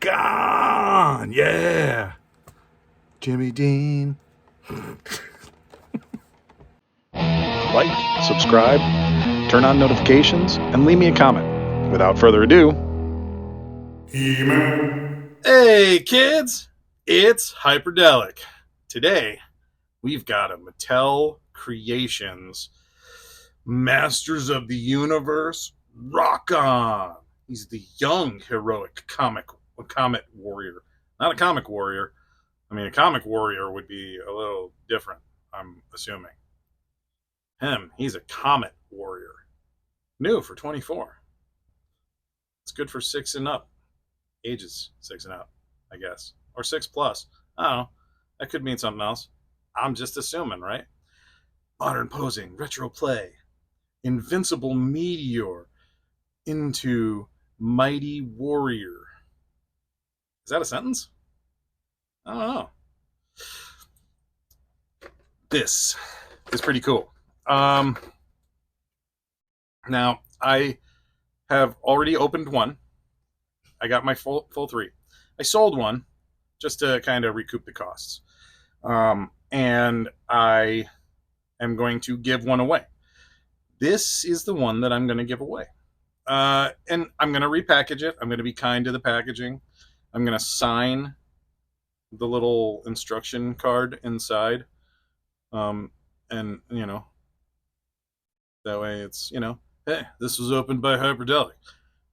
Rokkon! Yeah! Jimmy Dean. Like, subscribe, turn on notifications, and leave me a comment. Without further ado, Hey kids, it's Hyperdellic. Today, we've got a Mattel Creations Masters of the Universe Rokkon. He's the young heroic comet warrior. Not a comic warrior. I mean, a comic warrior would be a little different, I'm assuming. He's a comet warrior. New for 24. It's good for 6 and up. Ages 6 and up, I guess. Or 6 plus. I don't know. That could mean something else. I'm just assuming, right? Modern posing, retro play, invincible meteor into mighty warrior. Is that a sentence? I don't know. This is pretty cool. Now, I have already opened one. I got my full 3. I sold one just to kind of recoup the costs. And I am going to give one away. This is the one that I'm going to give away. And I'm going to repackage it. I'm going to be kind to the packaging. I'm going to sign the little instruction card inside. And, you know, that way it's, you know, hey, this was opened by Hyperdellic.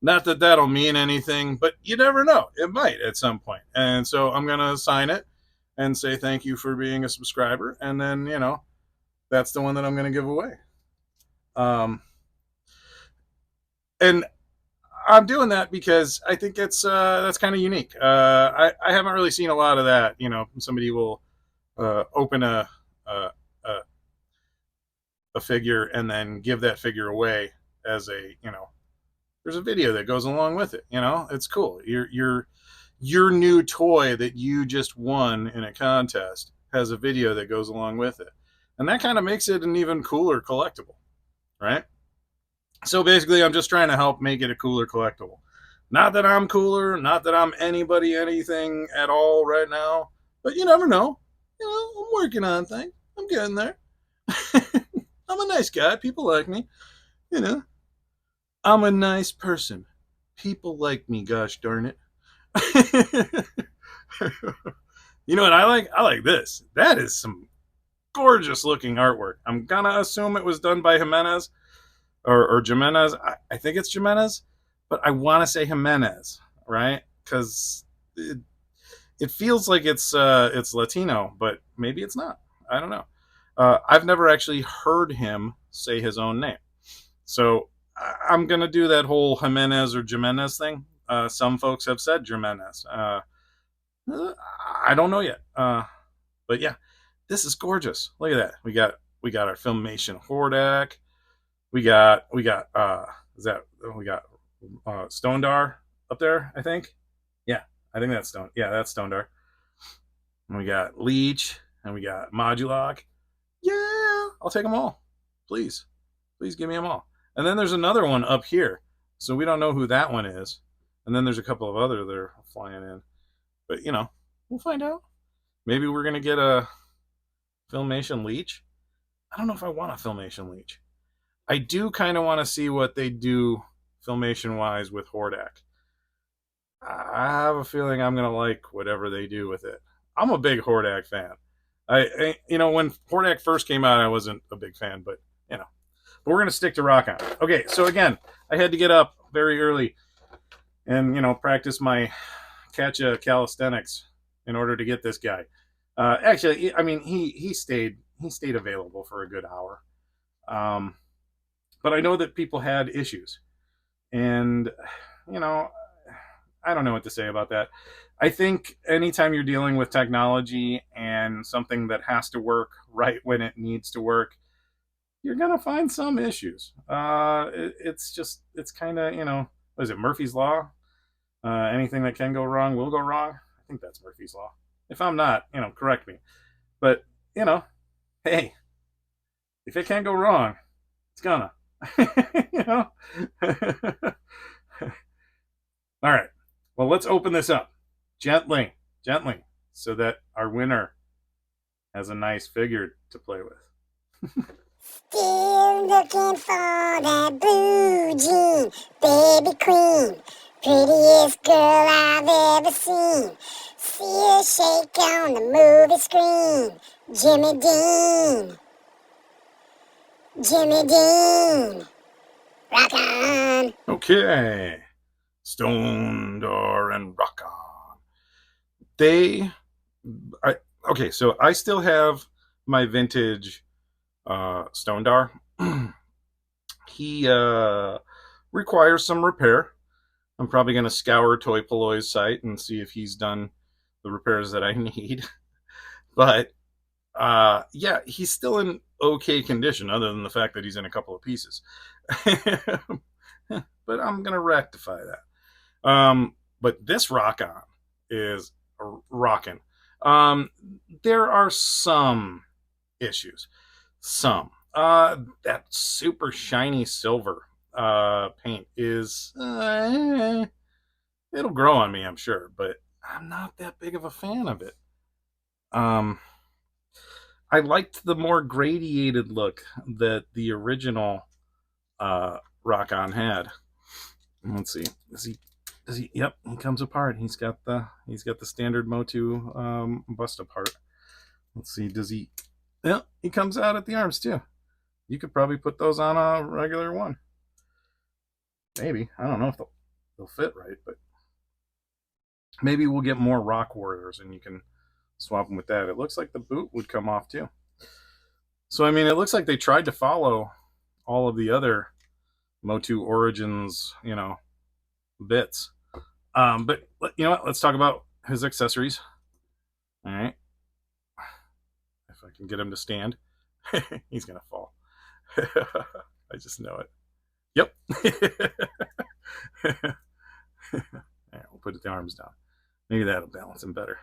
Not that that'll mean anything, but you never know. It might at some point. And so I'm going to sign it and say thank you for being a subscriber. And then, you know, that's the one that I'm going to give away. And I'm doing that because I think it's that's kind of unique. I haven't really seen a lot of that. You know, somebody will open a figure and then give that figure away as a, you know, there's a video that goes along with it. You know, it's cool. Your new toy that you just won in a contest has a video that goes along with it, and that kind of makes it an even cooler collectible, right? So basically, I'm just trying to help make it a cooler collectible. Not that I'm cooler, not that I'm anybody anything at all right now, but you never know. You know, I'm working on things. I'm getting there. I'm a nice guy. People like me. You know, I'm a nice person. People like me, gosh darn it. You know what I like? I like this. That is some gorgeous looking artwork. I'm gonna assume it was done by Jimenez or Jimenez. I think it's Jimenez, but I want to say Jimenez, right? Because it feels like it's Latino, but maybe it's not. I don't know. I've never actually heard him say his own name, so I'm gonna do that whole Jimenez or Jimenez thing. Some folks have said Jimenez. I don't know yet. But yeah, this is gorgeous. Look at that. We got our Filmation Hordak. We got Stondar up there, I think. Yeah, I think that's Stone. Yeah, that's Stondar. And we got Leech and we got Modulok. Yeah, I'll take them all. Please give me them all. And then there's another one up here. So we don't know who that one is. And then there's a couple of other that are flying in. But, you know, we'll find out. Maybe we're going to get a Filmation Leech. I don't know if I want a Filmation Leech. I do kind of want to see what they do Filmation-wise with Hordak. I have a feeling I'm going to like whatever they do with it. I'm a big Hordak fan. You know, when Hordak first came out, I wasn't a big fan, but, you know. But we're going to stick to Rokkon. Okay, so again, I had to get up very early and, you know, practice my catcha calisthenics in order to get this guy. Actually, I mean, he stayed available for a good hour. But I know that people had issues. And, you know, I don't know what to say about that. I think anytime you're dealing with technology and something that has to work right when it needs to work, you're going to find some issues. It's kind of, you know, what is it, Murphy's Law? Anything that can go wrong will go wrong. I think that's Murphy's Law. If I'm not, you know, correct me. But, you know, hey, if it can't go wrong, it's gonna. You know? All right. Well, let's open this up. Gently, gently, so that our winner has a nice figure to play with. Still looking for that blue jean, baby queen. Prettiest girl I've ever seen. See her shake on the movie screen. Jimmy Dean. Jimmy Dean. Rock on. Okay. Stone Door and Rokkon. Okay, so I still have my vintage Stone Dar. He requires some repair. I'm probably going to scour Toy Polloy's site and see if he's done the repairs that I need. But yeah, he's still in okay condition, other than the fact that he's in a couple of pieces. But I'm going to rectify that. But this Rokkon is rocking. There are some issues. Some. That super shiny silver paint is it'll grow on me, I'm sure, but I'm not that big of a fan of it. I liked the more gradiated look that the original Rokkon had. Let's see. Does he? Yep, he comes apart. He's got the standard MOTU bust apart. Let's see. Does he? Yeah, he comes out at the arms too. You could probably put those on a regular one. Maybe. I don't know if they'll fit right, but maybe we'll get more Rock Warriors and you can swap them with that. It looks like the boot would come off too. So I mean, it looks like they tried to follow all of the other MOTU Origins, bits. But you know what? Let's talk about his accessories. All right. If I can get him to stand, he's gonna fall. I just know it. Yep. Yeah, we'll put the arms down. Maybe that'll balance him better.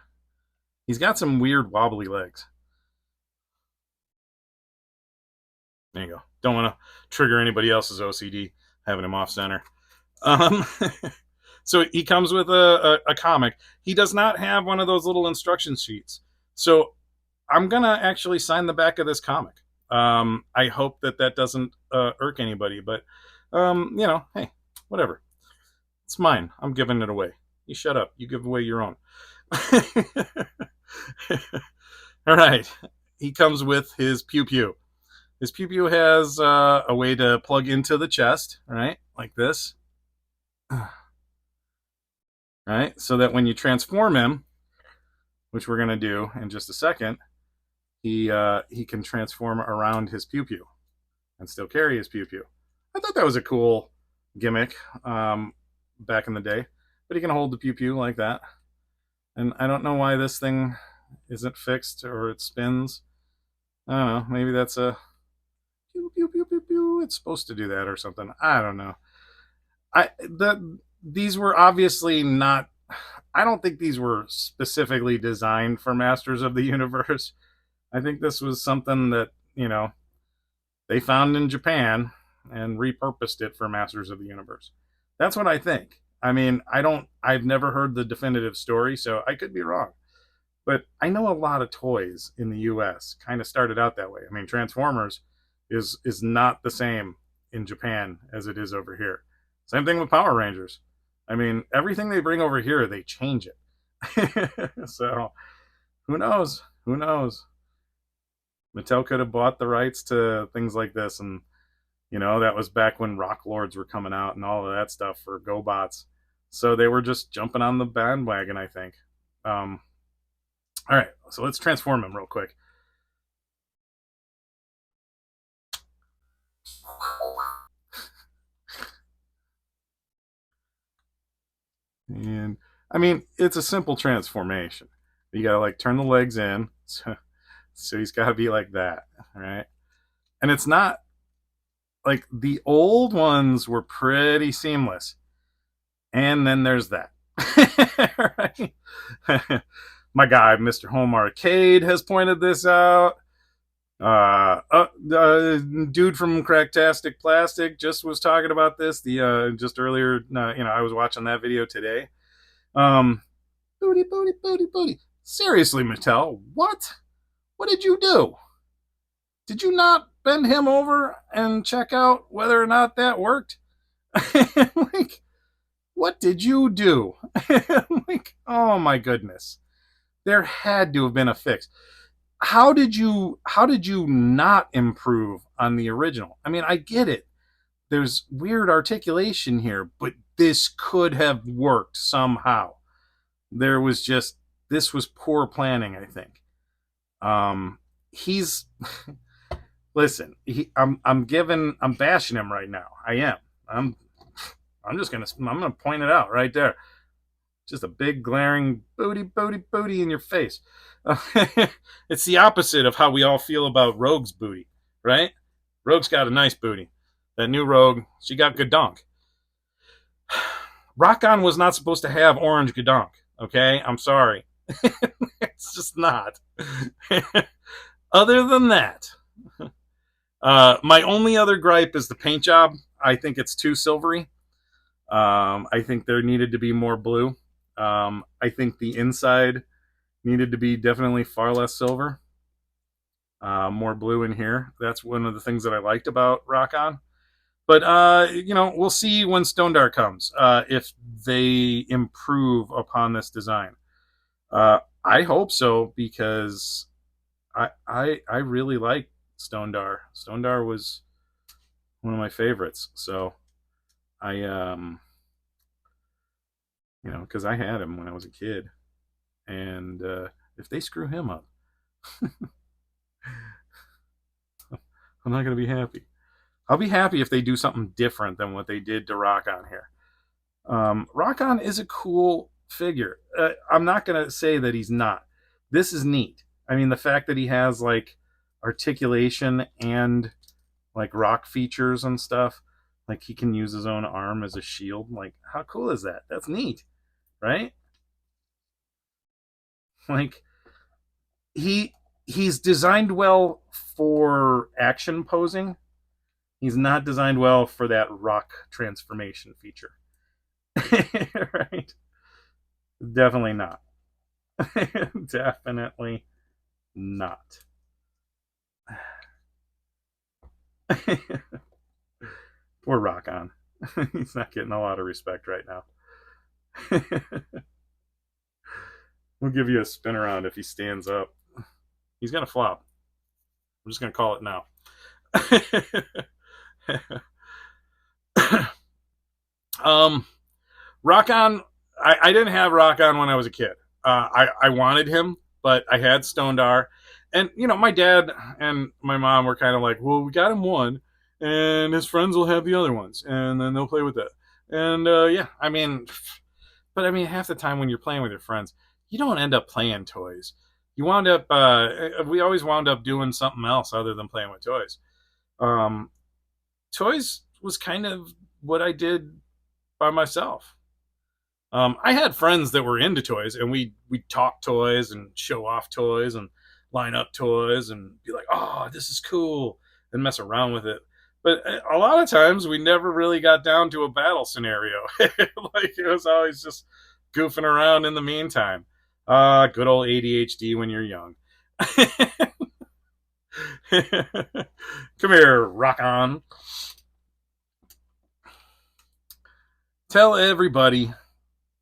He's got some weird wobbly legs. There you go. Don't want to trigger anybody else's OCD having him off center. So he comes with a comic. He does not have one of those little instruction sheets. So I'm going to actually sign the back of this comic. I hope that doesn't irk anybody, but, hey, whatever. It's mine. I'm giving it away. You shut up. You give away your own. All right. He comes with his pew pew. His pew pew has a way to plug into the chest, right? Like this. Right? So that when you transform him, which we're going to do in just a second, he can transform around his pew pew and still carry his pew pew. I thought that was a cool gimmick back in the day. But he can hold the pew pew like that. And I don't know why this thing isn't fixed or it spins. I don't know. Maybe that's a pew pew pew pew pew. It's supposed to do that or something. I don't know. These were obviously not. I don't think these were specifically designed for Masters of the Universe. I think this was something that they found in Japan and repurposed it for Masters of the Universe. That's what I think. I mean, I've never heard the definitive story, so I could be wrong. But I know a lot of toys in the US kind of started out that way. I mean, Transformers is not the same in Japan as it is over here. Same thing with Power Rangers. I mean, everything they bring over here, they change it. So, who knows? Who knows? Mattel could have bought the rights to things like this, and that was back when Rock Lords were coming out and all of that stuff for GoBots. So they were just jumping on the bandwagon, I think. All right, so let's transform him real quick. And I mean, it's a simple transformation. You gotta turn the legs in, so he's gotta be like that, right? And it's not like the old ones were pretty seamless. And then there's that. Right? My guy, Mr. Home Arcade, has pointed this out. Dude from Cracktastic Plastic just was talking about this just earlier. I was watching that video today. Booty, booty, booty, booty. Seriously, Mattel, what? What did you do? Did you not bend him over and check out whether or not that worked? Like, what did you do? Like, oh my goodness. There had to have been a fix. How did you not improve on the original? I mean, I get it. There's weird articulation here, but this could have worked somehow. There was just this was poor planning, I think. He's I'm bashing him right now. I am. I'm gonna point it out right there. Just a big glaring booty, booty, booty in your face. It's the opposite of how we all feel about Rogue's booty, right? Rogue's got a nice booty. That new Rogue, she got gadonk. Rokkon was not supposed to have orange gadonk, okay? I'm sorry. It's just not. Other than that, my only other gripe is the paint job. I think it's too silvery. I think there needed to be more blue. I think the inside needed to be definitely far less silver. More blue in here. That's one of the things that I liked about Rokkon. But we'll see when Stone Dark comes if they improve upon this design. I hope so because I really like Stone Dar. Stone Dar was one of my favorites. So I because I had him when I was a kid, and if they screw him up, I'm not gonna be happy. I'll be happy if they do something different than what they did to Rokkon here. Rokkon is a cool figure. I'm not gonna say that he's not. This is neat. I mean, the fact that he has like articulation and like rock features and stuff, like he can use his own arm as a shield. Like, how cool is that? That's neat, right? Like he's designed well for action posing. He's not designed well for that rock transformation feature. Right? Definitely not. Definitely not. Poor Rokkon. He's not getting a lot of respect right now. We'll give you a spin around if he stands up. He's gonna flop. I'm just gonna call it now. Rokkon. I didn't have Rokkon when I was a kid. I wanted him, but I had Stone Dar, and my dad and my mom were kind of like, "Well, we got him one, and his friends will have the other ones, and then they'll play with it." And yeah, but half the time when you're playing with your friends, you don't end up playing toys. You wound up. We always wound up doing something else other than playing with toys. Um, Toys was kind of what I did by myself. I had friends that were into toys, and we talk toys and show off toys and line up toys and be like, "Oh, this is cool," and mess around with it. But a lot of times we never really got down to a battle scenario. Like it was always just goofing around in the meantime. Good old ADHD when you're young. Come here, Rokkon. Tell everybody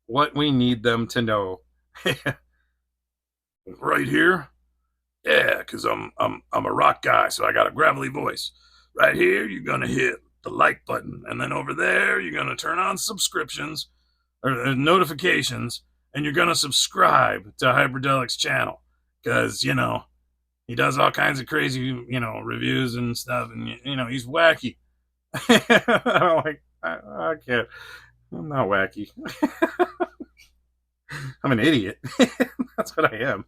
what we need them to know. Right here? Yeah, because I'm a rock guy, so I got a gravelly voice. Right here, you're gonna hit the like button, and then over there, you're gonna turn on subscriptions or notifications, and you're gonna subscribe to Hyperdellic's channel, because he does all kinds of crazy reviews and stuff, and he's wacky. I can't. I'm not wacky. I'm an idiot. That's what I am.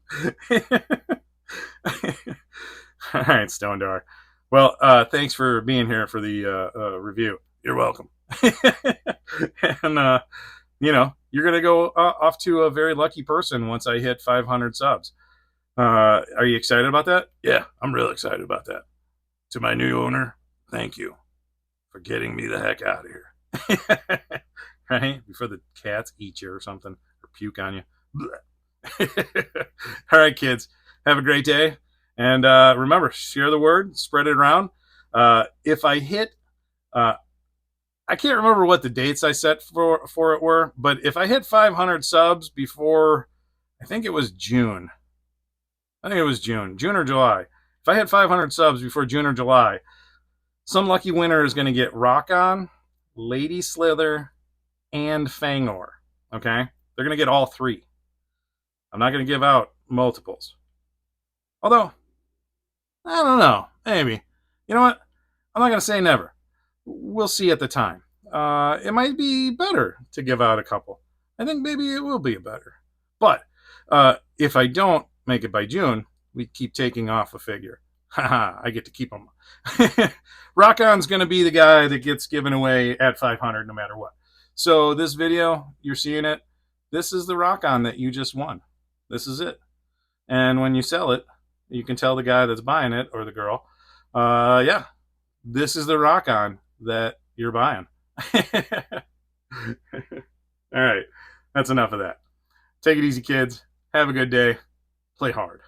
All right, Stone Dar. Well, thanks for being here for the review. You're welcome. And you're gonna go off to a very lucky person once I hit 500 subs. Are you excited about that? Yeah, I'm real excited about that. To my new owner, thank you for getting me the heck out of here. Right? Before the cats eat you or something, or puke on you. All right, kids. Have a great day. And remember, share the word, spread it around. If I hit, I can't remember what the dates I set for it were, but if I hit 500 subs before, I think it was June. I think it was June or July. If I hit 500 subs before June or July, some lucky winner is going to get Rokkon, Lady Slither, and Fangor. Okay? They're going to get all three. I'm not going to give out multiples. Although, I don't know. Maybe. You know what? I'm not going to say never. We'll see at the time. It might be better to give out a couple. I think maybe it will be better. But if I don't make it by June, we keep taking off a figure. Haha, I get to keep them. Rokkon's going to be the guy that gets given away at 500 no matter what. So this video, you're seeing it. This is the Rokkon that you just won. This is it. And when you sell it, you can tell the guy that's buying it, or the girl, yeah, this is the Rokkon that you're buying. All right, that's enough of that. Take it easy, kids. Have a good day. Play hard.